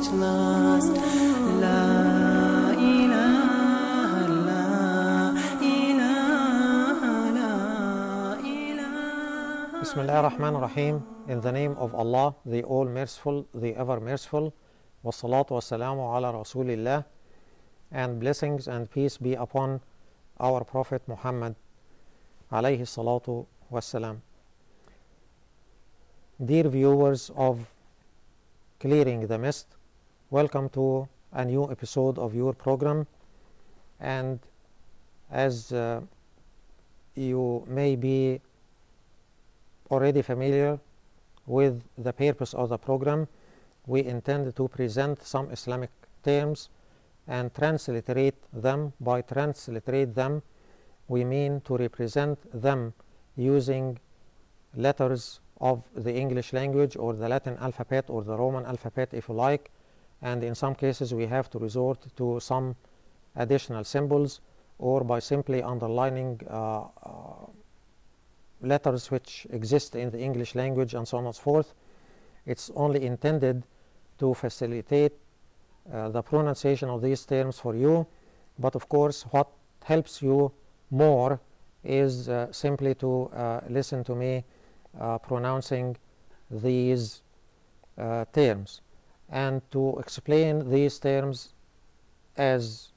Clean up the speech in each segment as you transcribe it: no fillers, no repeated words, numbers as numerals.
speechless. La ilaha, la ilaha, la ilaha. Bismillah ar-Rahman ar-Rahim. In the name of Allah, the All-Merciful, the Ever-Merciful. Wassalatu wassalamu ala Rasulillah. And blessings and peace be upon our Prophet Muhammad alayhi salatu wassalam. Dear viewers of Clearing the Mist, welcome to a new episode of your program. And as you may be already familiar with the purpose of the program, we intend to present some Islamic terms and transliterate them. By transliterate them, we mean to represent them using letters of the English language or the Latin alphabet or the Roman alphabet, if you like. And in some cases we have to resort to some additional symbols, or by simply underlining letters which exist in the English language, and so on and so forth. It's only intended to facilitate the pronunciation of these terms for you. But of course, what helps you more is simply to listen to me pronouncing these terms, and to explain these terms as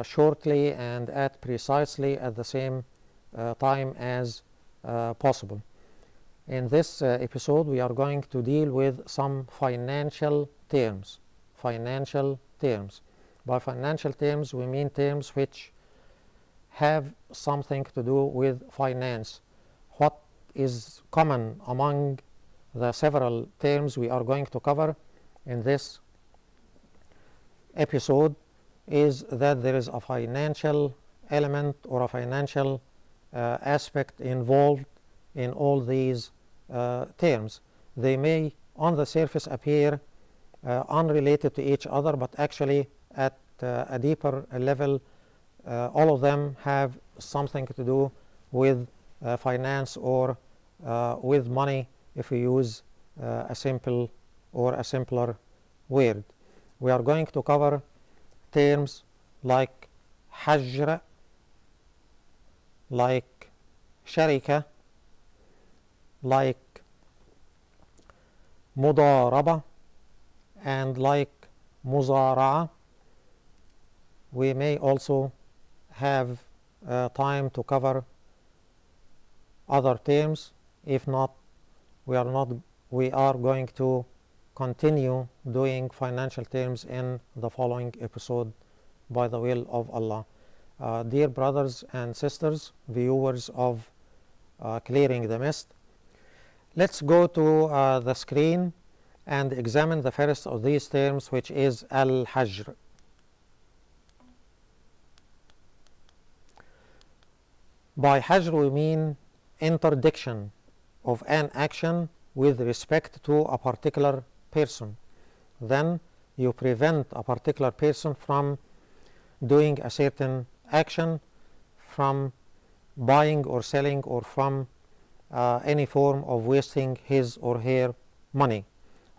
shortly and precisely at the same time as possible. In this episode, we are going to deal with some financial terms. Financial terms. By financial terms, we mean terms which have something to do with finance. What is common among the several terms we are going to cover in this episode is that there is a financial element or a financial aspect involved in all these terms. They may on the surface appear unrelated to each other, but actually at a deeper level all of them have something to do with finance or with money, if we use a simple or a simpler word. We are going to cover terms like hajr, like sharika, like mudaraba, and like muzara'a. We may also have time to cover other terms. If not, we are going to continue doing financial terms in the following episode by the will of Allah. Dear brothers and sisters, viewers of Clearing the Mist, let's go to the screen and examine the first of these terms, which is al-hajr. By hajr we mean interdiction of an action with respect to a particular person. Then you prevent a particular person from doing a certain action, from buying or selling, or from any form of wasting his or her money.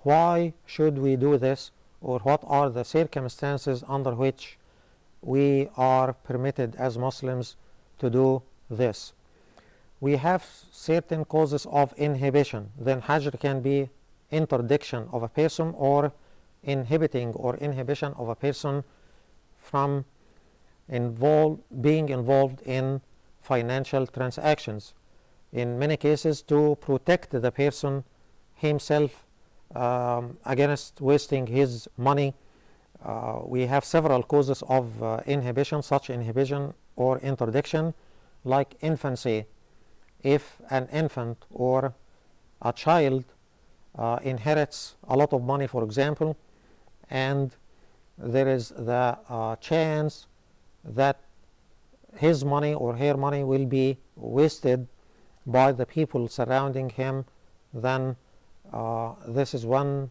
Why should we do this, or what are the circumstances under which we are permitted as Muslims to do this? We have certain causes of inhibition. Then hajr can be interdiction of a person or inhibiting or inhibition of a person from being involved in financial transactions. In many cases, to protect the person himself against wasting his money. We have several causes of inhibition, such inhibition or interdiction, like infancy. If an infant or a child inherits a lot of money, for example, and there is the chance that his money or her money will be wasted by the people surrounding him, then this is one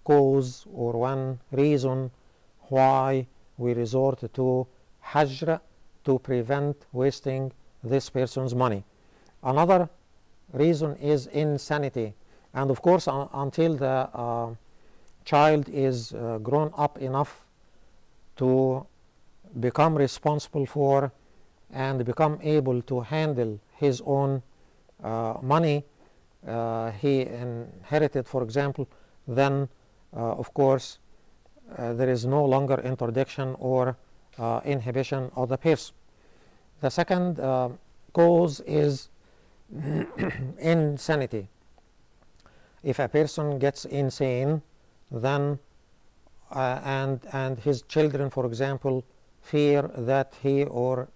cause or one reason why we resort to hajr, to prevent wasting this person's money. Another reason is insanity. And of course, until the child is grown up enough to become responsible for and become able to handle his own money he inherited, for example, then of course there is no longer interdiction or inhibition of the person. The second cause is insanity. If a person gets insane, then and his children, for example, fear that he or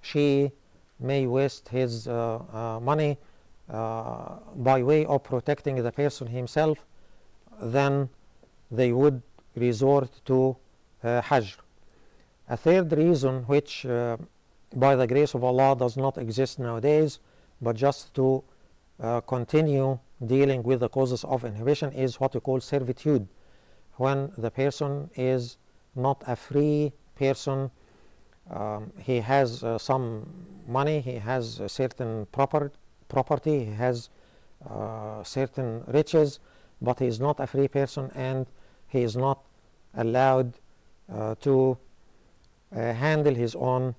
she may waste his money by way of protecting the person himself, then they would resort to Hajr. A third reason, which by the grace of Allah does not exist nowadays, but just to continue dealing with the causes of inhibition, is what we call servitude. When the person is not a free person, he has some money, he has a certain property, he has certain riches, but he is not a free person and he is not allowed to handle his own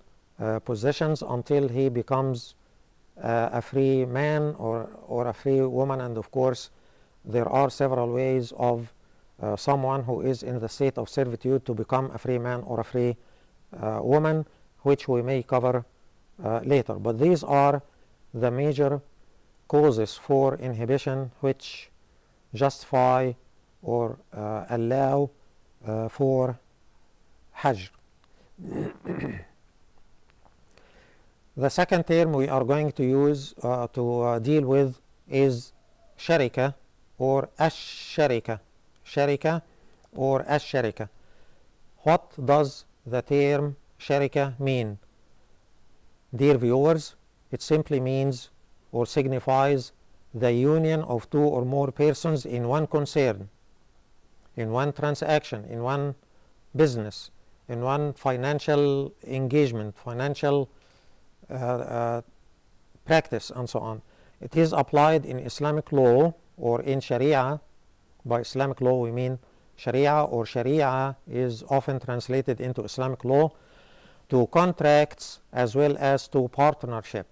possessions until he becomes a free man or a free woman. And of course there are several ways of someone who is in the state of servitude to become a free man or a free woman, which we may cover later. But these are the major causes for inhibition which justify or allow for Hajr. The second term we are going to use to deal with is sharika or ash-sharika. Sharika or ash-sharika. What does the term sharika mean? Dear viewers, it simply means or signifies the union of two or more persons in one concern, in one transaction, in one business, in one financial engagement, financial practice, and so on. It is applied in Islamic law or in Sharia. By Islamic law we mean Sharia, or Sharia is often translated into Islamic law, to contracts as well as to partnership.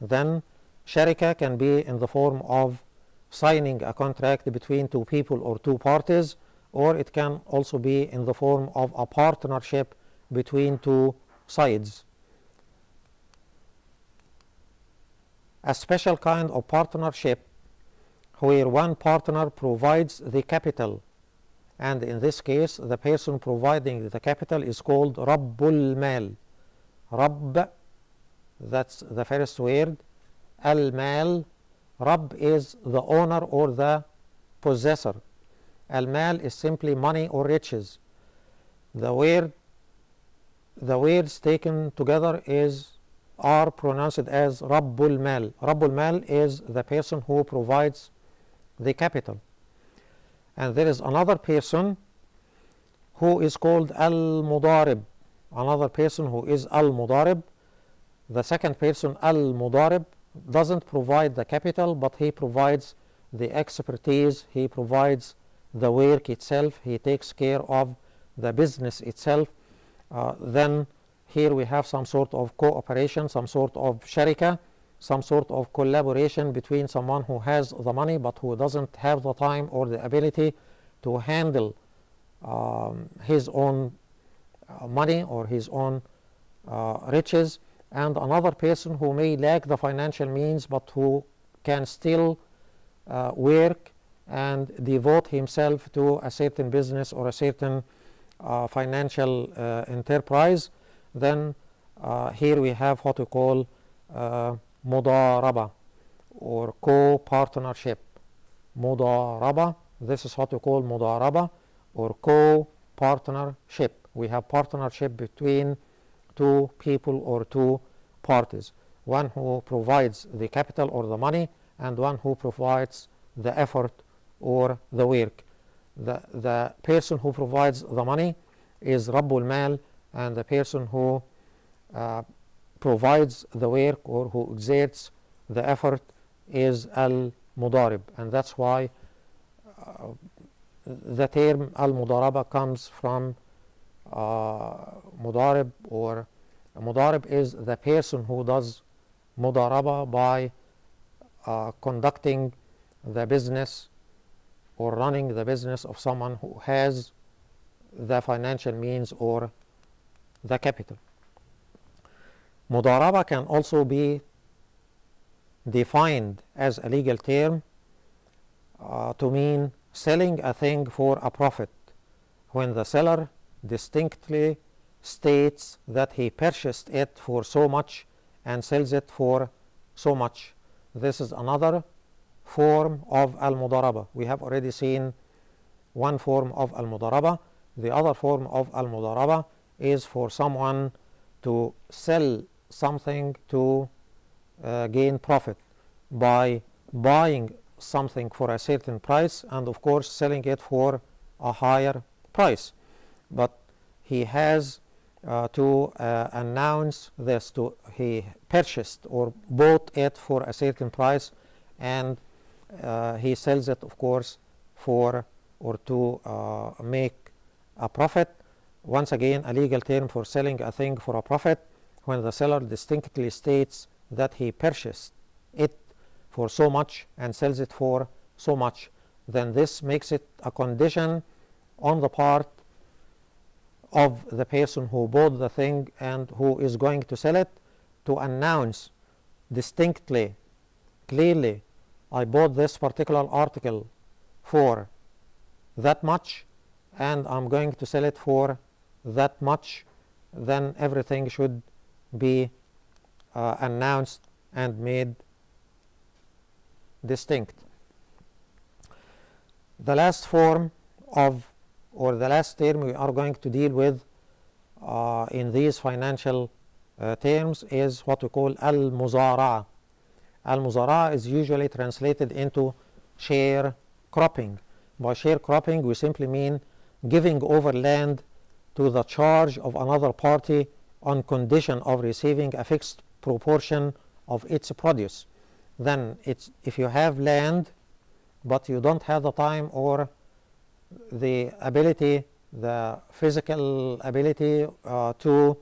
Then Sharika can be in the form of signing a contract between two people or two parties, or it can also be in the form of a partnership between two sides. A special kind of partnership where one partner provides the capital, and in this case the person providing the capital is called Rabbul Mal. Rabb, that's the first word. Al-Mal, Rabb is the owner or the possessor. Al-Mal is simply money or riches. The words taken together are pronounced as Rabbul Mal. Rabbul Mal is the person who provides the capital. And there is another person who is called Al-Mudarib. Another person who is Al-Mudarib. The second person, Al-Mudarib, doesn't provide the capital, but he provides the expertise, he provides the work itself, he takes care of the business itself. Then here we have some sort of cooperation, some sort of sharika, some sort of collaboration between someone who has the money but who doesn't have the time or the ability to handle his own money or his own riches, and another person who may lack the financial means but who can still work and devote himself to a certain business or a certain financial enterprise. Then here we have what we call mudaraba or co-partnership. Mudaraba, this is what we call mudaraba or co-partnership. We have partnership between two people or two parties, one who provides the capital or the money and one who provides the effort or the work. The person who provides the money is Rabbul Mal, and the person who provides the work or who exerts the effort is Al-Mudarib. And that's why the term al-mudaraba comes from mudarib, or mudarib is the person who does mudaraba by conducting the business or running the business of someone who has the financial means or the capital. Mudaraba can also be defined as a legal term to mean selling a thing for a profit when the seller distinctly states that he purchased it for so much and sells it for so much. This is another form of al-mudaraba. We have already seen one form of al-mudaraba. The other form of al-mudaraba is for someone to sell something to gain profit by buying something for a certain price and of course selling it for a higher price. But he has to announce this, he purchased or bought it for a certain price, and he sells it of course for or to make a profit. Once again, a legal term for selling a thing for a profit when the seller distinctly states that he purchased it for so much and sells it for so much. Then this makes it a condition on the part of the person who bought the thing and who is going to sell it to announce distinctly, clearly, I bought this particular article for that much and I'm going to sell it for that much. Then everything should be announced and made distinct. The last form of, or the last term we are going to deal with in these financial terms is what we call al-muzara'a. Al-muzara'a is usually translated into share cropping. By share cropping, we simply mean giving over land to the charge of another party on condition of receiving a fixed proportion of its produce. Then if you have land but you don't have the time or the ability, the physical ability to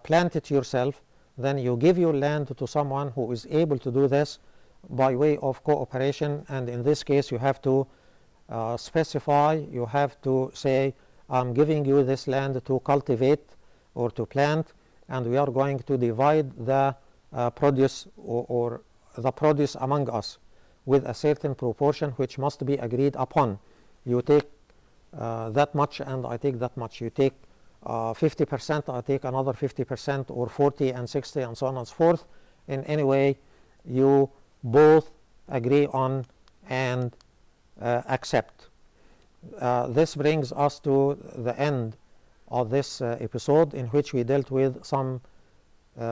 plant it yourself, then you give your land to someone who is able to do this by way of cooperation. And in this case you have to specify, you have to say, I'm giving you this land to cultivate or to plant, and we are going to divide the produce or the produce among us with a certain proportion which must be agreed upon. You take that much and I take that much. You take 50%, I take another 50%, or 40 and 60 and so on and so forth. In any way you both agree on and accept. This brings us to the end of this episode, in which we dealt with some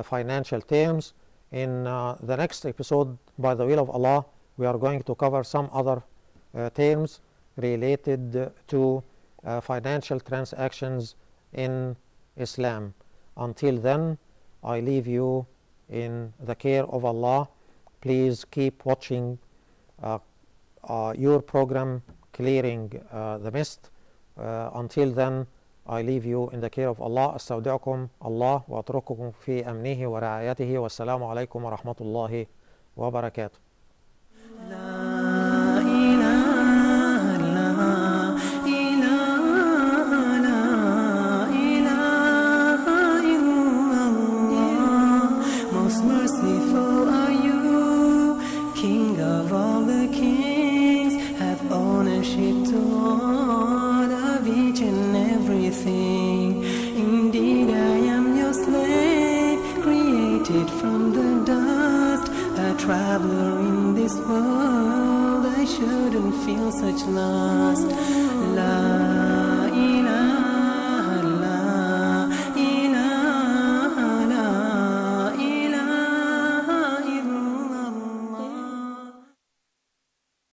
financial terms. In the next episode, by the will of Allah, we are going to cover some other terms related to financial transactions in Islam. Until then, I leave you in the care of Allah. Please keep watching your program, Clearing the Mist. Until then, I leave you in the care of Allah. أستودعكم الله وأترككم في أمنه ورعايته والسلام عليكم ورحمة الله وبركاته. Indeed, I am your slave, created from the dust, a traveler in this world. I shouldn't feel such loss. La ilaha